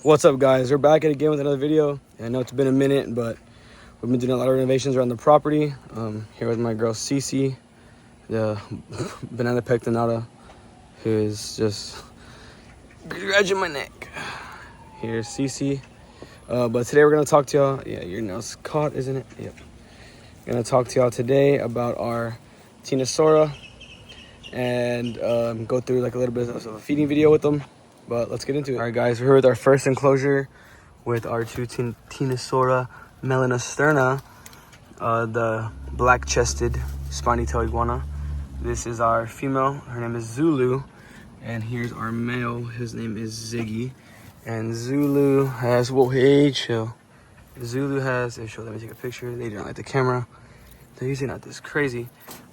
What's up, guys? We're back at it again with another video. I know it's been a minute, but we've been doing a lot of renovations around the property. Here with my girl Cece, the banana pectinata, who is just scratching my neck. Here's Cece. But today we're gonna talk to y'all. Yeah, your nail's caught, isn't it? Yep. Gonna talk to y'all today about our Ctenosaura and go through like a little bit of a feeding video with them. But let's get into it. All right, guys, we're here with our first enclosure with our two Ctenosaura Melanosterna, the black-chested spiny-tailed iguana. This is our female. Her name is Zulu, and here's our male. His name is Ziggy. And Zulu has, whoa, hey, chill. Zulu has, let me take a picture. They don't like the camera. They're usually not this crazy,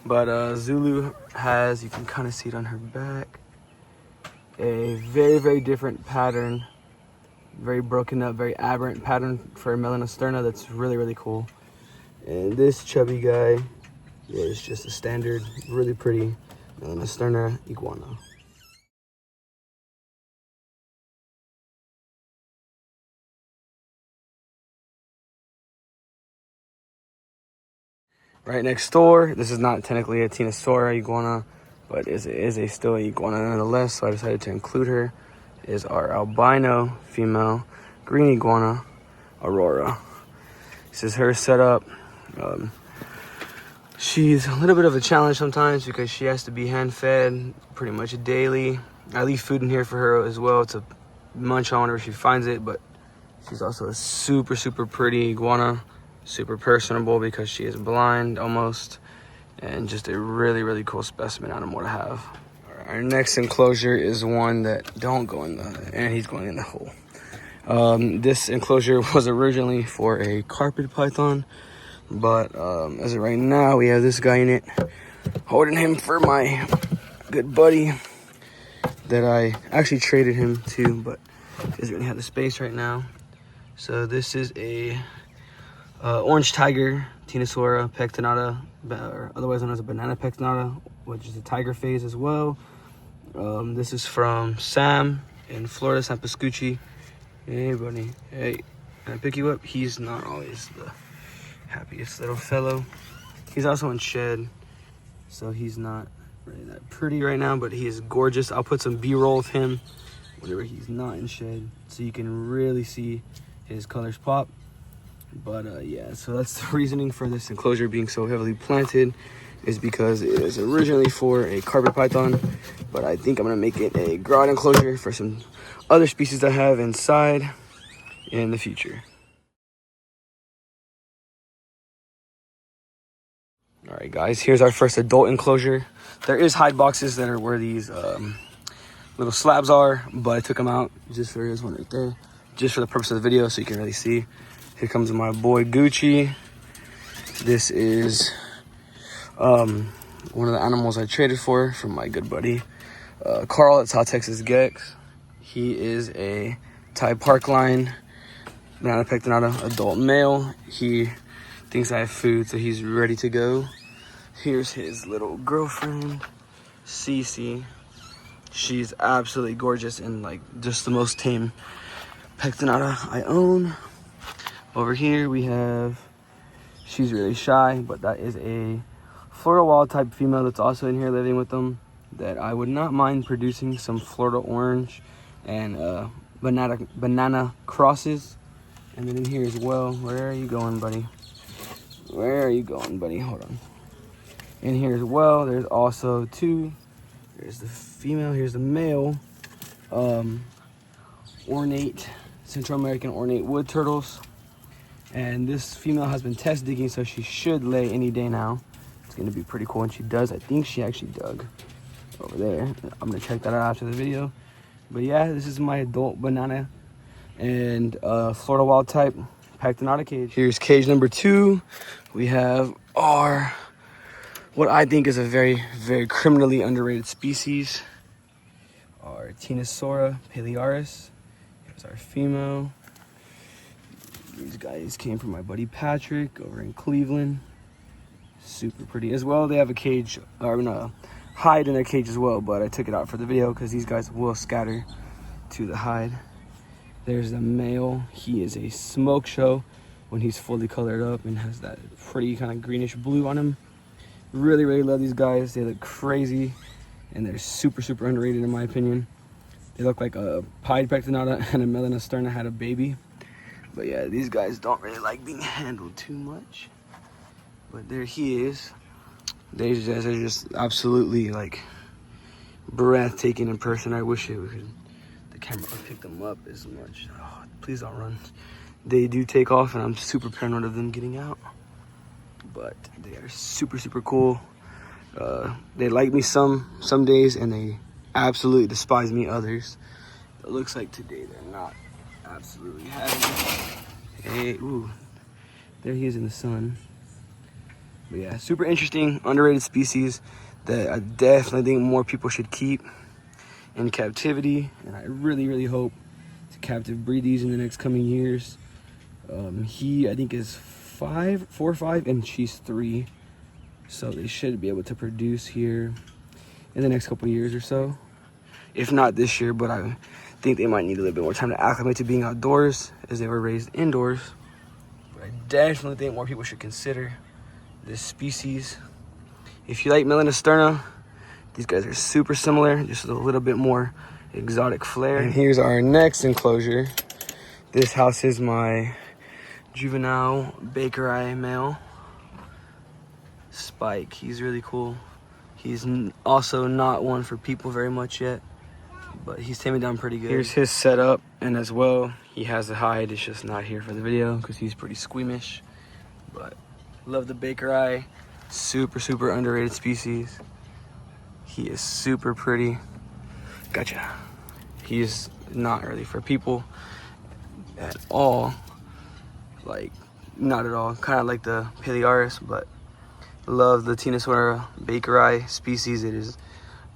but Zulu has, you can kind of see it on her back, a very, very different pattern, very broken up, very aberrant pattern for Melanosterna that's really, really cool. And this chubby guy is just a standard, really pretty Melanosterna iguana. Right next door, this is not technically a Ctenosaura iguana, but it is still a iguana nonetheless, so I decided to include her, is our albino female green iguana, Aurora. This is her setup. She's a little bit of a challenge sometimes because she has to be hand-fed pretty much daily. I leave food in here for her as well to munch on whenever she finds it, but she's also a super, super pretty iguana, super personable because she is blind almost, and just a really, really cool specimen animal to have. Our next enclosure is one that don't go in the, and he's going in the hole. This enclosure was originally for a carpet python, but as of right now, we have this guy in it, holding him for my good buddy that I actually traded him to, but he doesn't really have the space right now. So this is a orange tiger Ctenosaura pectinata, or otherwise known as a banana pectinata, which is a tiger phase as well. This is from Sam in Florida, San Pascucci. Hey, buddy. Hey, can I pick you up? He's not always the happiest little fellow. He's also in shed, so he's not really that pretty right now, but he is gorgeous. I'll put some B-roll of him whenever he's not in shed, so you can really see his colors pop. But yeah, so that's the reasoning for this enclosure being so heavily planted, is because it is originally for a carpet python, but I think I'm gonna make it a garage enclosure for some other species I have inside in the future. All right, guys, here's our first adult enclosure. There is hide boxes that are where these little slabs are, but I took them out just for, here's one right there, just for the purpose of the video so you can really see. Here comes my boy Gucci. This is one of the animals I traded for from my good buddy Carl at South Texas Gex. He is a Thai park line banana pectinata adult male. He thinks I have food, so he's ready to go. Here's his little girlfriend, Cece. She's absolutely gorgeous and like just the most tame pectinata I own. Over here we have, she's really shy, but that is a Florida wild type female that's also in here living with them, that I would not mind producing some Florida orange and banana crosses. And then in here as well, where are you going, buddy? Where are you going, buddy? Hold on. In here as well, there's also two. There's the female, here's the male. Ornate, Central American ornate wood turtles. And this female has been test digging, so she should lay any day now. It's gonna be pretty cool, and she does. I think she actually dug over there. I'm gonna check that out after the video. But yeah, this is my adult banana and Florida wild type pectinata cage. Here's cage number 2. We have our, what I think is a very, very criminally underrated species, our Ctenosaura Palearis. Here's our female. These guys came from my buddy Patrick over in Cleveland. Super pretty as well. They have a cage, or a hide in their cage as well, but I took it out for the video because these guys will scatter to the hide. There's the male. He is a smoke show when he's fully colored up and has that pretty kind of greenish blue on him. Really, really love these guys. They look crazy and they're super, super underrated in my opinion. They look like a pied pectinata and a Melanosterna had a baby. But yeah, these guys don't really like being handled too much. But there he is. These guys are just absolutely like breathtaking in person. I wish the camera would pick them up as much. Oh, please don't run. They do take off and I'm super paranoid of them getting out. But they are super, super cool. They like me some days and they absolutely despise me others. It looks like today they're not absolutely having it. Hey, ooh, there he is in the sun. But yeah, super interesting, underrated species that I definitely think more people should keep in captivity. And I really, really hope to captive breed these in the next coming years. He, I think, is 4 or 5, and she's 3. So they should be able to produce here in the next couple of years or so. If not this year, but I think they might need a little bit more time to acclimate to being outdoors as they were raised indoors. But I definitely think more people should consider this species. If you like Melanosterna, these guys are super similar, just with a little bit more exotic flair. And here's our next enclosure. This house is my juvenile bakeri male, Spike. He's really cool. He's also not one for people very much yet, but he's taming down pretty good. Here's his setup, and as well, he has a hide. It's just not here for the video because he's pretty squeamish. But love the bakeri. Super, super underrated species. He is super pretty. Gotcha. He's not really for people at all. Like, not at all. Kind of like the Palearis, but love the Ctenosaura bakeri species. It is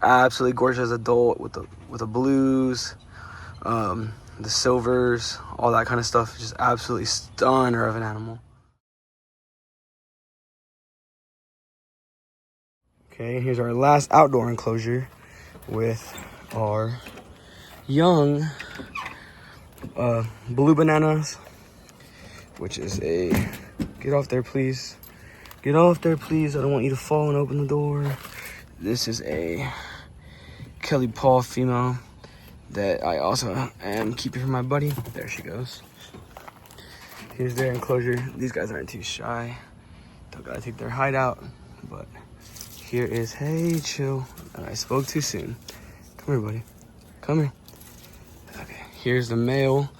absolutely gorgeous as adult with the blues, the silvers, all that kind of stuff. Just absolutely stunner of an animal. Okay, here's our last outdoor enclosure with our young blue bananas, which is a, get off there please. Get off there please, I don't want you to fall and open the door. This is a Kelly Paul female that I also am keeping for my buddy. There she goes. Here's their enclosure. These guys aren't too shy. Don't gotta take their hide out, but here is, hey, chill. I spoke too soon. Come here, buddy. Come here. Okay, here's the male.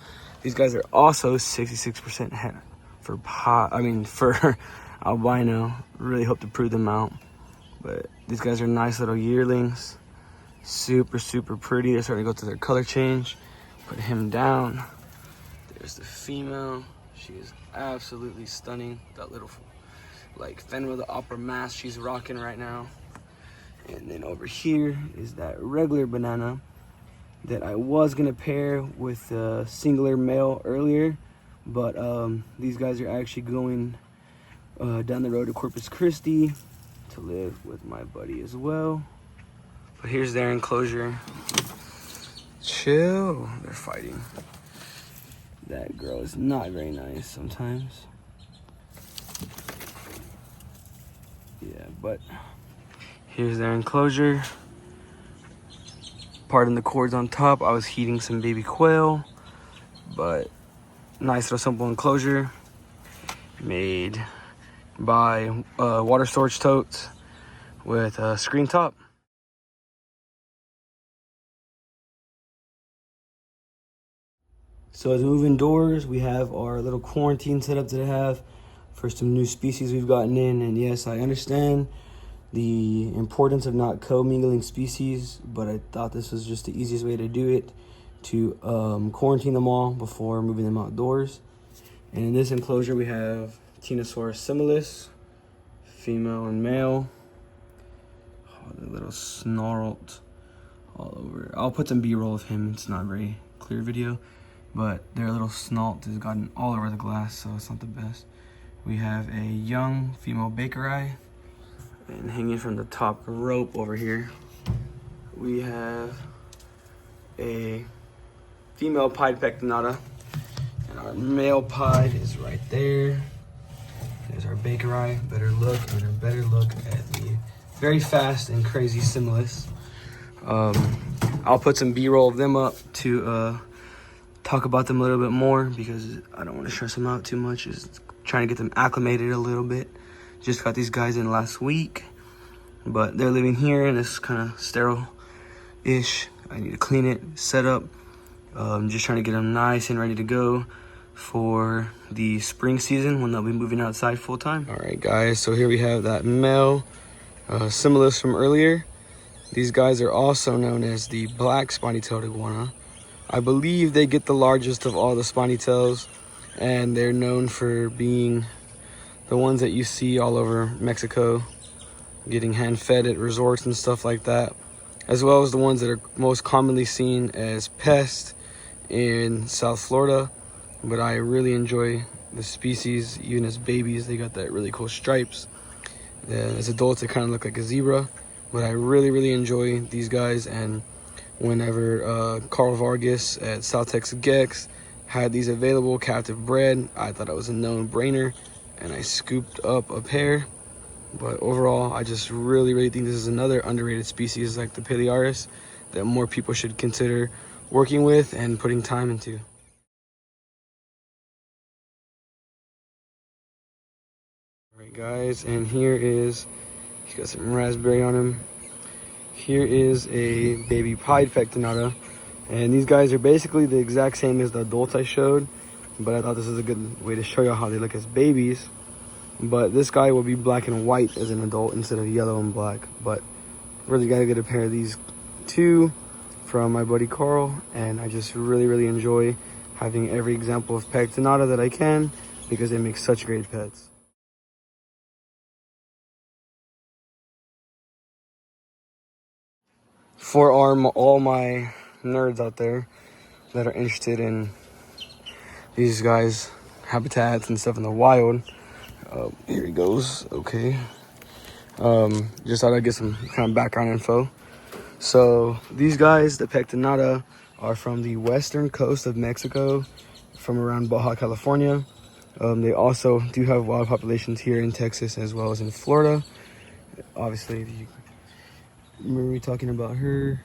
These guys are also 66% head for for albino. Really hope to prove them out. But these guys are nice little yearlings. Super, super pretty. They're starting to go through their color change. Put him down. There's the female. She is absolutely stunning. That little like Fenway the Opera mask she's rocking right now. And then over here is that regular banana that I was gonna pair with a singular male earlier, but these guys are actually going down the road to Corpus Christi to live with my buddy as well. But here's their enclosure. Chill, they're fighting. That girl is not very nice sometimes. Yeah, but here's their enclosure. Pardon the cords on top. I was heating some baby quail, but nice little simple enclosure made by water storage totes with a screen top. So as we move indoors, we have our little quarantine setup that I have for some new species we've gotten in. And yes, I understand the importance of not co-mingling species, but I thought this was just the easiest way to do it, to quarantine them all before moving them outdoors. And in this enclosure, we have Ctenosaura similis, female and male. Oh, the little snarled all over. I'll put some B-roll of him. It's not a very clear video, but their little snort has gotten all over the glass, so it's not the best. We have a young female bakeri, and hanging from the top rope over here, we have a female pied pectinata. And our male pied is right there. There's our bakeri. Better look and a better look at the very fast and crazy Similis. I'll put some B-roll of them up to talk about them a little bit more because I don't want to stress them out too much. Just trying to get them acclimated a little bit. Just got these guys in last week, but they're living here and it's kind of sterile-ish. I need to clean it, set up. Just trying to get them nice and ready to go for the spring season when they'll be moving outside full time. All right, guys, so here we have that male Similis from earlier. These guys are also known as the black spiny-tailed iguana. I believe they get the largest of all the spiny tails, and they're known for being the ones that you see all over Mexico, getting hand-fed at resorts and stuff like that, as well as the ones that are most commonly seen as pests in South Florida. But I really enjoy the species, even as babies. They got that really cool stripes. As adults, they kind of look like a zebra. But I really enjoy these guys, and whenever Carl Vargas at South Texas Gex had these available captive bred, I thought it was a no-brainer, and I scooped up a pair. But overall, I just really think this is another underrated species like the Palearis that more people should consider working with and putting time into. All right, guys, and here is, he's got some raspberry on him. Here is a baby pied pectinata, and these guys are basically the exact same as the adults I showed, but I thought this is a good way to show you how they look as babies. But this guy will be black and white as an adult instead of yellow and black. But really got to get a pair of these two from my buddy Carl, and I just really enjoy having every example of pectinata that I can because they make such great pets. For all my nerds out there that are interested in these guys' habitats and stuff in the wild, here he goes. Okay. Just thought I'd get some kind of background info. So these guys, the pectinata, are from the western coast of Mexico, from around Baja California. They also do have wild populations here in Texas as well as in Florida. Obviously, if you remember me talking about her,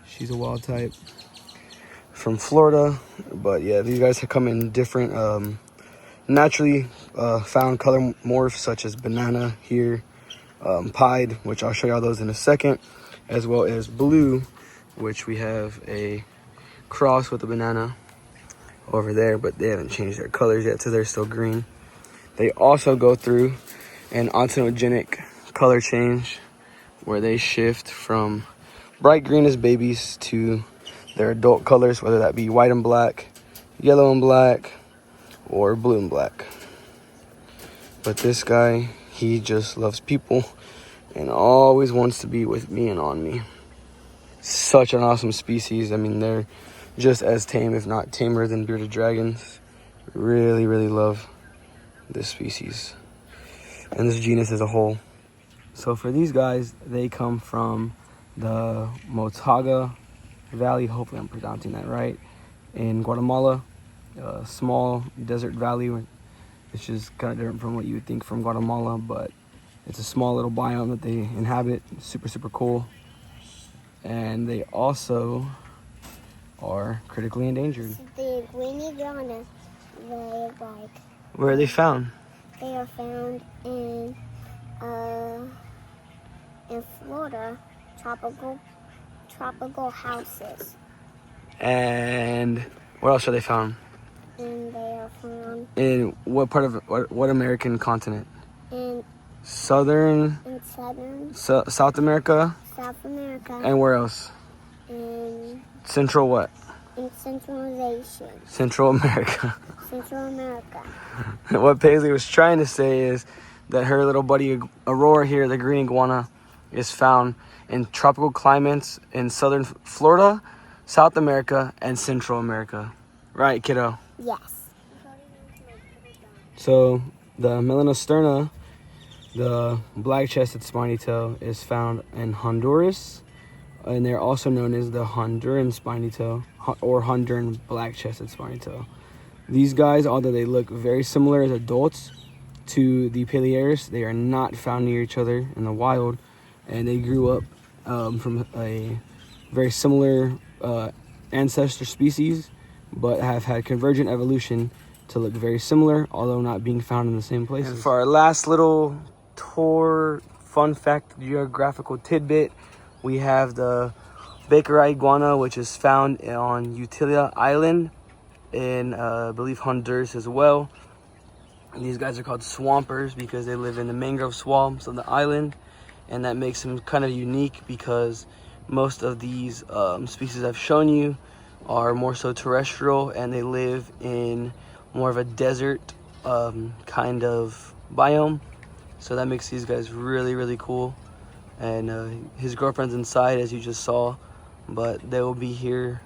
she's a wild type from Florida. But yeah, these guys have come in different naturally found color morphs, such as banana here, pied, which I'll show y'all those in a second, as well as blue, which we have a cross with a banana over there, but they haven't changed their colors yet, so they're still green. They also go through an ontogenic color change where they shift from bright green as babies to their adult colors, whether that be white and black, yellow and black, or blue and black. But this guy, he just loves people and always wants to be with me and on me. Such an awesome species. I mean, they're just as tame, if not tamer, than bearded dragons. Really love this species and this genus as a whole. So for these guys, they come from the Motaga Valley, hopefully I'm pronouncing that right, in Guatemala. A small desert valley, which is kind of different from what you would think from Guatemala, but it's a small little biome that they inhabit. Super cool. And they also are critically endangered. The iguanas, they like. Where are they found? They are found in Florida, tropical houses. And where else are they found? And they are found in what part of what American continent? in South America. South America. And where else? In Central what? In Centralization. Central America. Central America. What Paisley was trying to say is that her little buddy Aurora here, the green iguana, is found in tropical climates in southern Florida, South America, and Central America. Right, kiddo? Yes. So the Melanosterna, the black-chested spiny tail, is found in Honduras, and they're also known as the Honduran spiny tail or Honduran black-chested spiny tail. These guys, although they look very similar as adults to the Palearis, they are not found near each other in the wild, and they grew up from a very similar ancestor species, but have had convergent evolution to look very similar, although not being found in the same places. And for our last little tour, fun fact, geographical tidbit, we have the bakeri iguana, which is found on Utilia Island in, I believe, Honduras as well. And these guys are called swampers because they live in the mangrove swamps on the island, and that makes them kind of unique because most of these species I've shown you are more so terrestrial, and they live in more of a desert kind of biome. So that makes these guys really, really cool. And his girlfriend's inside, as you just saw, but they will be here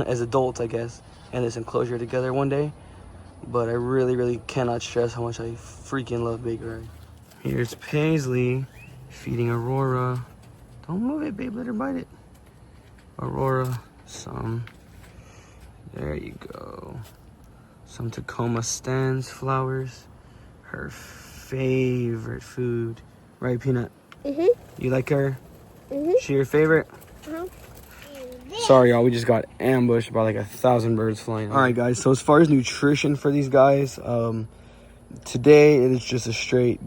as adults, I guess, in this enclosure together one day. But I really, really cannot stress how much I freaking love bakeri. Here's Paisley feeding Aurora. Don't move it, babe, let her bite it. Aurora, some, there you go. Some Tacoma stands flowers. Her favorite food. Right, Peanut? Mhm. You like her? Mhm. She your favorite? Uh-huh. Sorry, y'all, we just got ambushed by like 1,000 birds flying. All right, guys, so as far as nutrition for these guys, today it is just a straight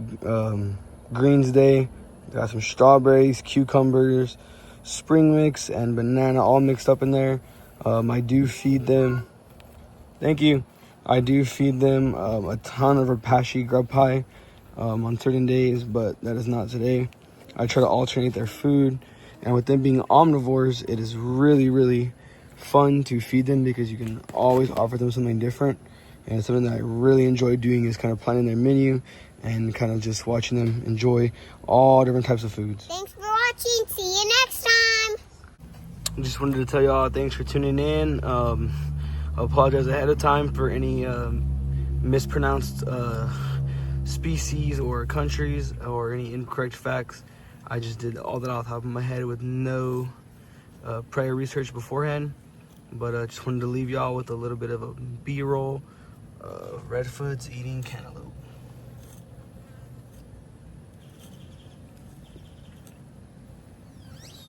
greens day. Got some strawberries, cucumbers, spring mix, and banana all mixed up in there. I do feed them, thank you. I do feed them a ton of Rapashi grub pie on certain days, but that is not today. I try to alternate their food, and with them being omnivores, it is really, really fun to feed them because you can always offer them something different. And something that I really enjoy doing is kind of planning their menu and kind of just watching them enjoy all different types of foods. Thanks for watching. See you next time. Just wanted to tell y'all thanks for tuning in. I apologize ahead of time for any mispronounced species or countries or any incorrect facts. I just did all that off the top of my head with no prior research beforehand. But I just wanted to leave y'all with a little bit of a B-roll of redfoots eating cantaloupe.